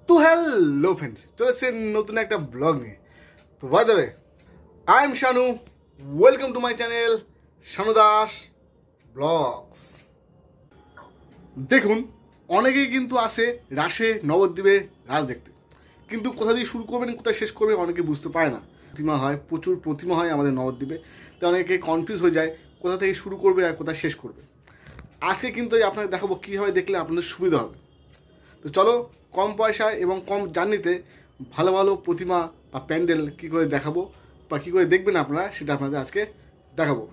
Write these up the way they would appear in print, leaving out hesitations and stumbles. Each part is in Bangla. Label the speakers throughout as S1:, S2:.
S1: তো হ্যালো ফ্রেন্ডস, চলে এসেছেন নতুন একটা ব্লগ নিয়ে। তো by the way, I am Shanu, welcome to my channel Shanu Das blogs. দেখুন, অনেকেই কিন্তু আসে রাসে নবদ্বীপে রাস দেখতে, কিন্তু কোথা দিয়ে শুরু করবেন কোথায় শেষ করবে অনেকে বুঝতে পারে না। প্রতিমা হয়, প্রচুর প্রতিমা হয় আমাদের নবদ্বীপে, তো অনেকে কনফিউজ হয়ে যায় কোথা থেকে শুরু করবে আর কোথায় শেষ করবে। আজকে কিন্তু আপনাকে দেখাবো কীভাবে দেখলে আপনাদের সুবিধা হবে। তো চলো, কম পয়সায় এবং কম জার্নিতে ভালো ভালো প্রতিমা বা প্যান্ডেল কী করে দেখাবো বা কী করে দেখবেন আপনারা, সেটা আপনাদের আজকে দেখাবো।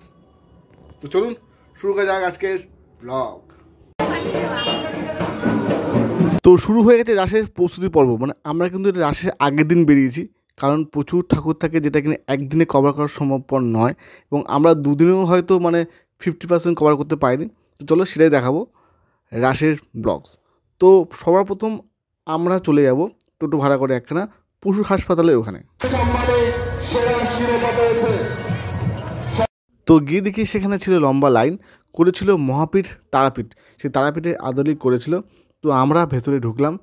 S1: তো চলুন শুরু করা যাক আজকের ব্লগ। তো শুরু হয়ে গেছে রাসের প্রস্তুতি পর্ব। মানে আমরা কিন্তু রাসের আগের দিন বেরিয়েছি, কারণ প্রচুর ঠাকুর থাকে যেটা কিনা একদিনে কভার করা সম্ভবপর নয়, এবং আমরা দুদিনেও হয়তো 50% কভার করতে পারিনি। তো চলো সেটাই দেখাবো, রাসের ব্লগস। তো সবার প্রথম আমরা চলে যাব টোটো ভাড়া করে একখানা পশু হাসপাতালের ওখানে। তো গিয়ে দেখি সেখানে ছিল লম্বা লাইন করেছিল মহাপীঠ তারাপীঠ, সেই তারাপীঠের আদলেই করেছিল। তো আমরা ভেতরে ঢুকলাম।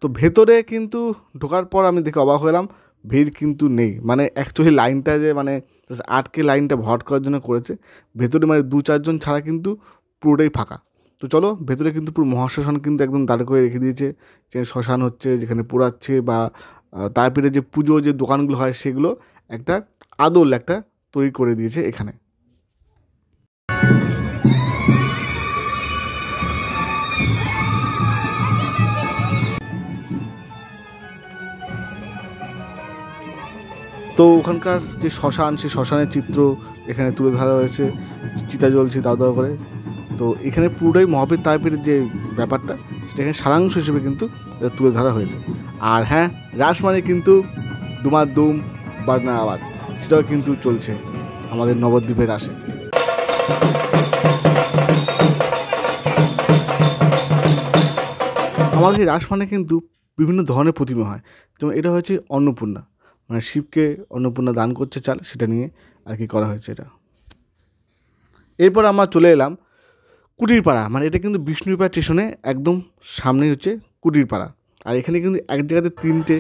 S1: তো ভেতরে কিন্তু ঢোকার পর আমি দেখে অবাক হলাম, ভিড় কিন্তু নেই। অ্যাকচুয়ালি লাইনটা যে আটকে লাইনটা ভরাট করার জন্য করেছে, ভেতরে 2-4 জন ছাড়া কিন্তু পুরোটাই ফাঁকা। তো চলো, ভেতরে কিন্তু পুরো মহাশ্মশান কিন্তু একদম দাঁড় করে রেখে দিয়েছে, যে শ্মশান হচ্ছে যেখানে পোড়াচ্ছে বা তারপরে যে পুজো যে দোকানগুলো হয় সেগুলো একটা আদল একটা তৈরি করে দিয়েছে এখানে। তো ওখানকার যে শ্মশান, সেই শ্মশানের চিত্র এখানে তুলে ধরা হয়েছে, চিতা জ্বলছে দাও দাও করে। তো এখানে পুরোটাই মহাপীঠ তারাপীঠের যে ব্যাপারটা, সেটা এখানে সারাংশ হিসেবে কিন্তু এটা তুলে ধরা হয়েছে। আর হ্যাঁ, রাস কিন্তু দুমার দুম বাজনা আওয়াজ, সেটাও কিন্তু চলছে আমাদের নবদ্বীপের রাসে। আমাদের এই রাস কিন্তু বিভিন্ন ধরনের প্রতিমা হয়। যেমন এটা হচ্ছে অন্নপূর্ণা, শিবকে অন্নপূর্ণা দান করছে চাল, সেটা নিয়ে আর কি করা হয়েছে এটা। এরপর আমরা চলে এলাম কুটিরপাড়া। এটা কিন্তু বিষ্ণুপাড়া স্টেশনে একদম সামনেই হচ্ছে কুটিরপাড়া। আর এখানে কিন্তু এক জায়গাতে 3টে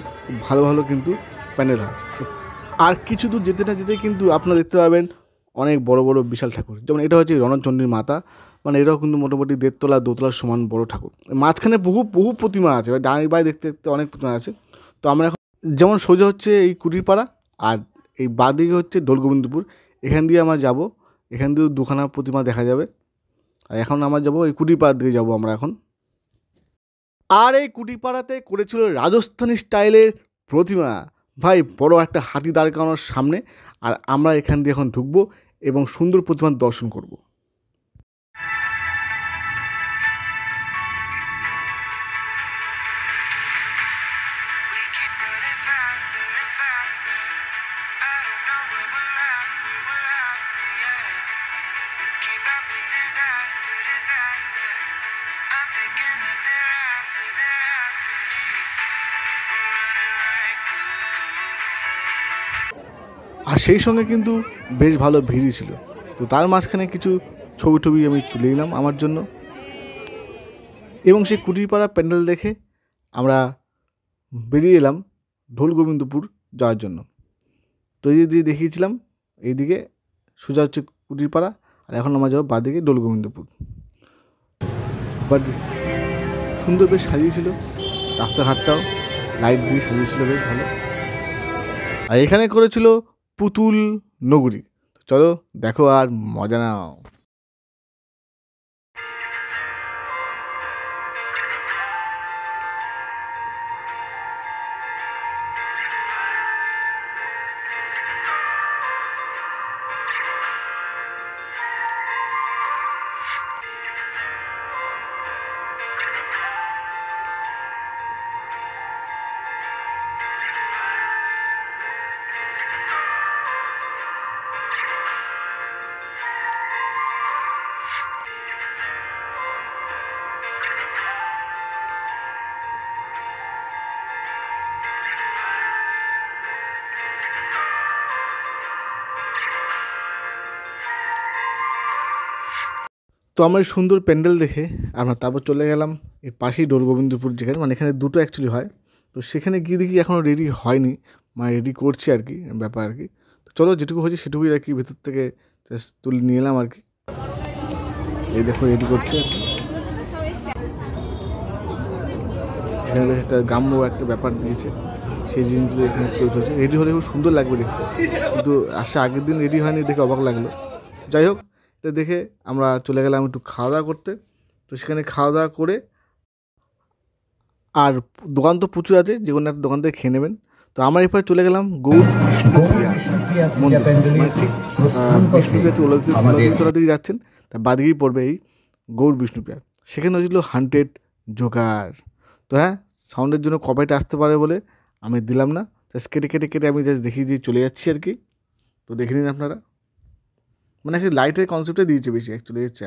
S1: ভালো ভালো কিন্তু প্যান্ডেল হয়। আর কিছু দূর যেতে না যেতে কিন্তু আপনারা দেখতে পাবেন অনেক বড় বড় বিশাল ঠাকুর। যেমন এটা হচ্ছে রণচণ্ডীর মাতা, এটাও কিন্তু মোটামুটি 1.5 তলা 2 তলার সমান বড় ঠাকুর। মাঝখানে বহু বহু প্রতিমা আছে, ডানি বাই দেখতে দেখতে অনেক প্রতিমা আছে। তো আমরা এখন যেমন সোজা হচ্ছে এই কুটিরপাড়া, আর এই বাঁদিকে হচ্ছে দোলগোবিন্দপুর। এখান দিয়ে আমরা যাব, এখান দিয়েও 2খানা প্রতিমা দেখা যাবে। আর এখন আমরা যাবো এই কুটিরপাড়ার দিকে যাবো আমরা এখন। আর এই কুটিরপাড়াতে করেছিল রাজস্থানী স্টাইলের প্রতিমা, ভাই বড় একটা হাতি দাঁড় করানোর সামনে। আর আমরা এখান দিয়ে এখন ঢুকবো এবং সুন্দর প্রতিমার দর্শন করব। আর সেই সঙ্গে কিন্তু বেশ ভালো ভিড়ই ছিল। তো তার মাঝখানে কিছু ছবি টবি আমি তুলে নিলাম আমার জন্য। এবং সেই কুটিরপাড়া প্যান্ডেল দেখে আমরা বেরিয়ে এলাম দোলগোবিন্দপুর যাওয়ার জন্য। তো এই যে দেখিয়েছিলাম এইদিকে সোজা হচ্ছে কুটিরপাড়া, আর এখন আমরা যাবো বাঁদিকে দোলগোবিন্দপুর। বাট সুন্দর বেশ সাজিয়েছিল, রাস্তাঘাটটাও লাইট দিয়ে সাজিয়েছিল বেশ ভালো। আর এখানে করেছিল পুতুল নগরী। চলো দেখো আর মজা নাও। তো আমরা সুন্দর প্যান্ডেল দেখে আমরা তারপর চলে গেলাম এর পাশেই দোলগোবিন্দপুর, যেখানে মানে এখানে দুটো অ্যাকচুয়ালি হয়। তো সেখানে গিয়ে দেখি এখনও রেডি হয়নি, মানে রেডি করছি আর কি, ব্যাপার আর কি। তো চলো যেটুকু হয়েছে সেটুকুই আর কি ভেতর থেকে জাস্ট তুলে নিয়ে এলাম আর কি। এই দেখো রেডি করছে আর কি। এখানে বেশ একটা গ্রাম্য একটা ব্যাপার দিয়েছে, সেই জিনিসগুলো এখানে তৈরি হয়েছে। রেডি হলে খুব সুন্দর লাগবে দেখতে, কিন্তু আসলে আগের দিন রেডি হয়নি দেখে অবাক লাগলো। যাই হোক, এটা দেখে আমরা চলে গেলাম একটু খাওয়া দাওয়া করতে। তো সেখানে খাওয়া দাওয়া করে, আর দোকান তো প্রচুর আছে, যে কোনো একটা দোকান থেকে খেয়ে নেবেন। তো আমরা এরপরে চলে গেলাম গৌর বিষ্ণুপ্রিয়া মন্দির, মানে ঠিক বিষ্ণুপ্রিয়া দিকে যাচ্ছেন, তার বাদিকেই পড়বে এই গৌর বিষ্ণুপ্রিয়া। সেখানে হয়েছিল হান্টেড জোকার। তো হ্যাঁ, সাউন্ডের জন্য কপিরাইট আসতে পারে বলে আমি দিলাম না, জাস্ট কেটে আমি জাস্ট দেখিয়ে দিয়ে চলে যাচ্ছি আর কি। তো দেখে নিন আপনারা, মানে একটা লাইটের কনসেপ্টে দিয়েছে বেশি অ্যাকচুয়ালি হচ্ছে।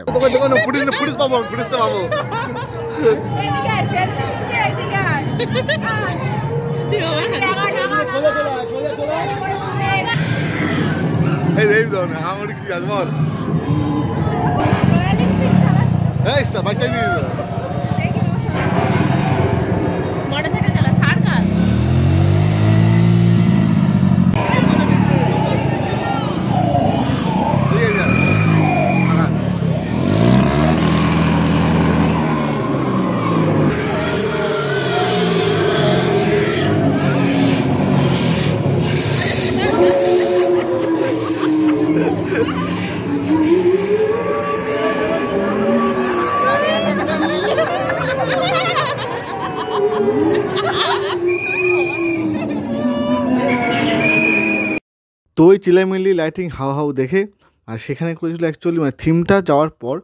S1: তো ওই চিলামিলি লাইটিং হাউ দেখে, আর সেখানে করেছিল অ্যাকচুয়ালি মানে থিমটা যাওয়ার পর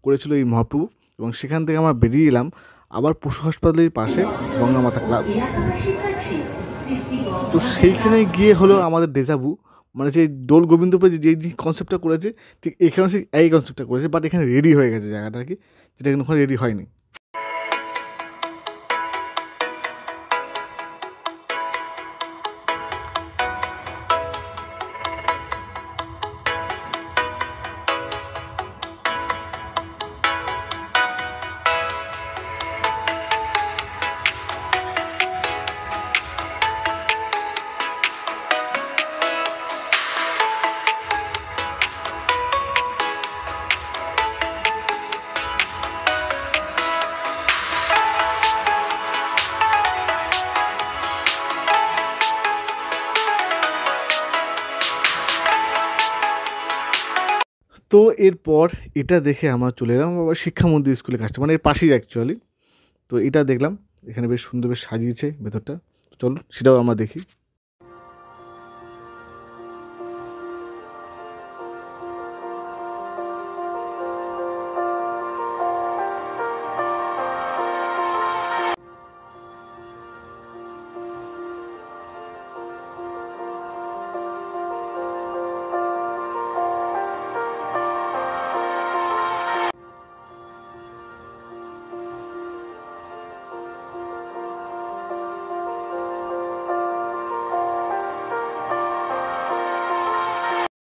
S1: করেছিল এই মহাপ্রভু। এবং সেখান থেকে আমরা বেরিয়ে এলাম আবার পশু হাসপাতালের পাশে গঙ্গামাতা ক্লাব। তো সেইখানে গিয়ে হলো আমাদের ডেজাভু, মানে যে দোল গোবিন্দপুরে যে কনসেপ্টটা করেছে ঠিক এখানে সে এই কনসেপ্টটা করেছে, বাট এখানে রেডি হয়ে গেছে জায়গাটা আর কি, যেটা কিন্তু ওখানে রেডি হয়নি। তো এরপর এটা দেখে আমরা চলে এলাম আবার শিক্ষা মন্দির স্কুলের কাজটা, মানে এর পাশেই অ্যাকচুয়ালি। তো এটা দেখলাম, এখানে বেশ সুন্দর বেশ সাজিয়েছে ভেতরটা। চলো সেটাও আমরা দেখি।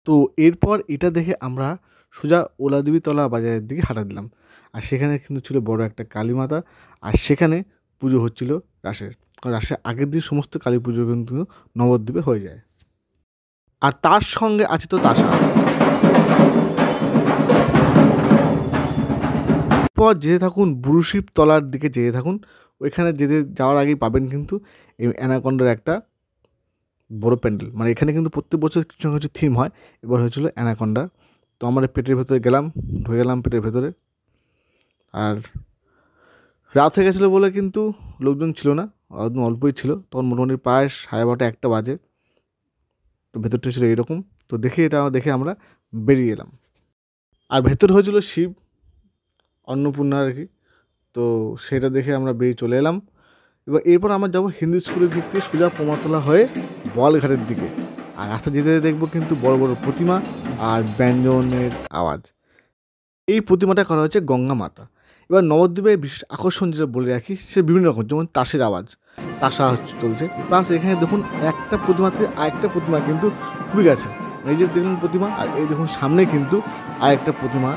S1: তো এরপর এটা দেখে আমরা সোজা ওলাদেবীতলা বাজারের দিকে হাঁটা দিলাম। আর সেখানে কিন্তু ছিল বড় একটা কালী মাতা, আর সেখানে পুজো হচ্ছিল রাসের। কারণ রাসের আগের দিন সমস্ত কালী পুজো কিন্তু নবদ্বীপে হয়ে যায়। আর তার সঙ্গে আছে তো তাসা। পর যেতে থাকুন বুরুশিব তলার দিকে যেতে থাকুন, ওইখানে যাওয়ার আগেই পাবেন কিন্তু এই অ্যানাকন্ডার একটা বড় প্যান্ডেল। মানে এখানে কিন্তু প্রত্যেক বছর কিছু না কিছু থিম হয়, এবার হয়েছিল অ্যানাকন্ডা। তো আমরা পেটের ভেতরে গেলাম, ঢুকে গেলাম পেটের ভেতরে। আর রাত হয়ে গেছিলো বলে কিন্তু লোকজন ছিল না, একদম অল্পই ছিল। তখন মোটামুটি প্রায় 12:30 1টা বাজে। তো ভেতরটা ছিল এরকম। তো এটা দেখে আমরা বেরিয়ে এলাম। আর ভেতর হয়েছিল শিব অন্নপূর্ণা আর কি। তো সেটা দেখে আমরা বেরিয়ে চলে এলাম। এবার এরপর আমরা যাবো হিন্দু স্কুলের দিক থেকে সোজা প্রমাতলা হয়ে বলঘাটের দিকে। আর রাস্তা যেতে দেখবো কিন্তু বড় বড় প্রতিমা আর ব্যঞ্জনের আওয়াজ। এই প্রতিমাটা করা হচ্ছে গঙ্গা মাতা। এবার নবদ্বীপের বিশেষ আকর্ষণ যেটা বলে রাখি, সে বিভিন্ন রকম, যেমন তাসের আওয়াজ, তাসা চলছে। প্লাস এখানে দেখুন একটা প্রতিমা থেকে আরেকটা প্রতিমা কিন্তু খুবই গেছে। এই যে দেখুন প্রতিমা, আর এই দেখুন সামনে কিন্তু আরেকটা প্রতিমা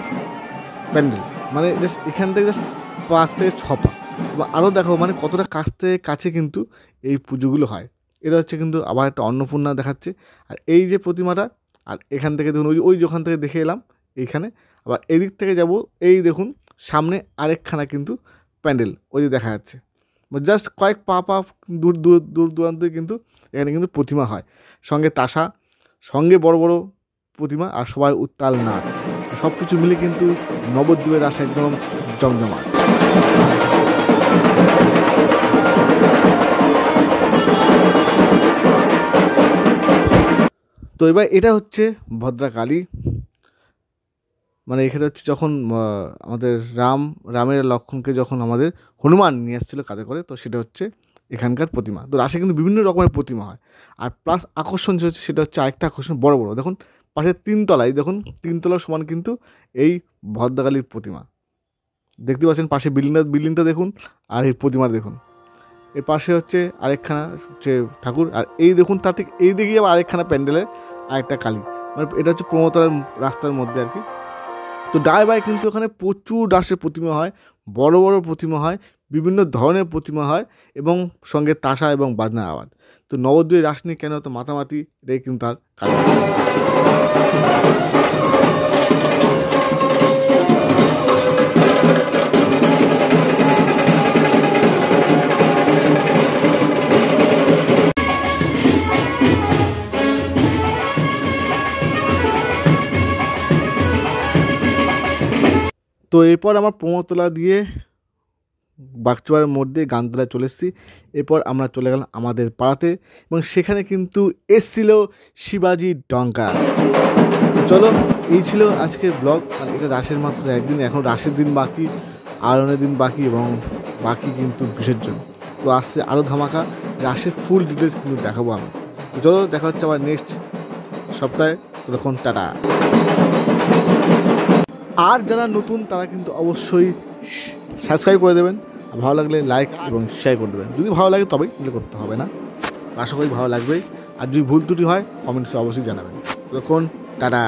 S1: প্যান্ডেল। মানে জাস্ট এখান থেকে জাস্ট 5 থেকে 6 পা এবং আরও দেখো মানে কতটা কাছে কিন্তু এই পুজোগুলো হয়। এটা হচ্ছে কিন্তু আবার একটা অন্নপূর্ণা দেখাচ্ছে। আর এই যে প্রতিমাটা, আর এখান থেকে দেখুন ওই যেখান থেকে দেখে এলাম এইখানে, আবার এদিক থেকে যাব, এই দেখুন সামনে আরেকখানা কিন্তু প্যান্ডেল ওই যে দেখা যাচ্ছে। জাস্ট কয়েক পা দূর দূরান্তে কিন্তু এখানে কিন্তু প্রতিমা হয়, সঙ্গে তাসা, সঙ্গে বড় বড় প্রতিমা, আর সবাই উত্তাল নাচ, সব কিছু মিলে কিন্তু নবদ্বীপের রাস একদম জমজমাট। তো এবার এটা হচ্ছে ভদ্রাকালী, মানে এখানে হচ্ছে যখন আমাদের রামের লক্ষ্মণকে যখন আমাদের হনুমান নিয়ে আসছিলো কাঁধে করে, তো সেটা হচ্ছে এখানকার প্রতিমা। তো রাসে কিন্তু বিভিন্ন রকমের প্রতিমা হয়। আর প্লাস আকর্ষণ যে হচ্ছে সেটা হচ্ছে আরেকটা আকর্ষণ, বড় বড় দেখুন পাশে তিনতলায়, দেখুন তিনতলার সমান কিন্তু এই ভদ্রকালীর প্রতিমা দেখতে পাচ্ছেন। পাশে বিল্ডিংটা দেখুন, আর এই প্রতিমা দেখুন। এর পাশে হচ্ছে আরেকখানা হচ্ছে ঠাকুর, আর এই দেখুন তার ঠিক এই দিকেই আবার আরেকখানা প্যান্ডেলের আরেকটা কালী, মানে এটা হচ্ছে প্রমোতলার রাস্তার মধ্যে আর কি। তো ডায় বাই কিন্তু ওখানে প্রচুর রাসের প্রতিমা হয়, বড় বড় প্রতিমা হয়, বিভিন্ন ধরনের প্রতিমা হয়, এবং সঙ্গে তাসা এবং বাজনার আওয়াজ। তো নবদ্বীপের রাস নিয়ে কেন তো মাতামাতি, এটাই কিন্তু তার কারণ। তো এরপর আমার প্রমোতলা দিয়ে বাগচুয়ারের মধ্যে গানতলায় চলে এসেছি। এরপর আমরা চলে গেলাম আমাদের পাড়াতে, এবং সেখানে কিন্তু এসছিল শিবাজি ডঙ্কা। চলো, এই ছিল আজকের ব্লগ। আর এটা রাসের মাত্র একদিন, এখন রাসের দিন বাকি, আর অনেক দিন বাকি, এবং বাকি কিন্তু বিসর্জন। তো আসছে আরও ধামাকা, রাসের ফুল ডিটেলস কিন্তু দেখাবো আমি। তো চলো, দেখা হচ্ছে আবার নেক্সট সপ্তাহে। তখন টাটা। আর যারা নতুন তারা কিন্তু অবশ্যই সাবস্ক্রাইব করে দেবেন, আর ভালো লাগলে লাইক এবং শেয়ার করে দেবেন। যদি ভালো লাগে তবেই এগুলো করতে হবে না, আশা করি ভালো লাগবেই। আর যদি ভুল ত্রুটি হয় কমেন্টসে অবশ্যই জানাবেন। তখন টাটা।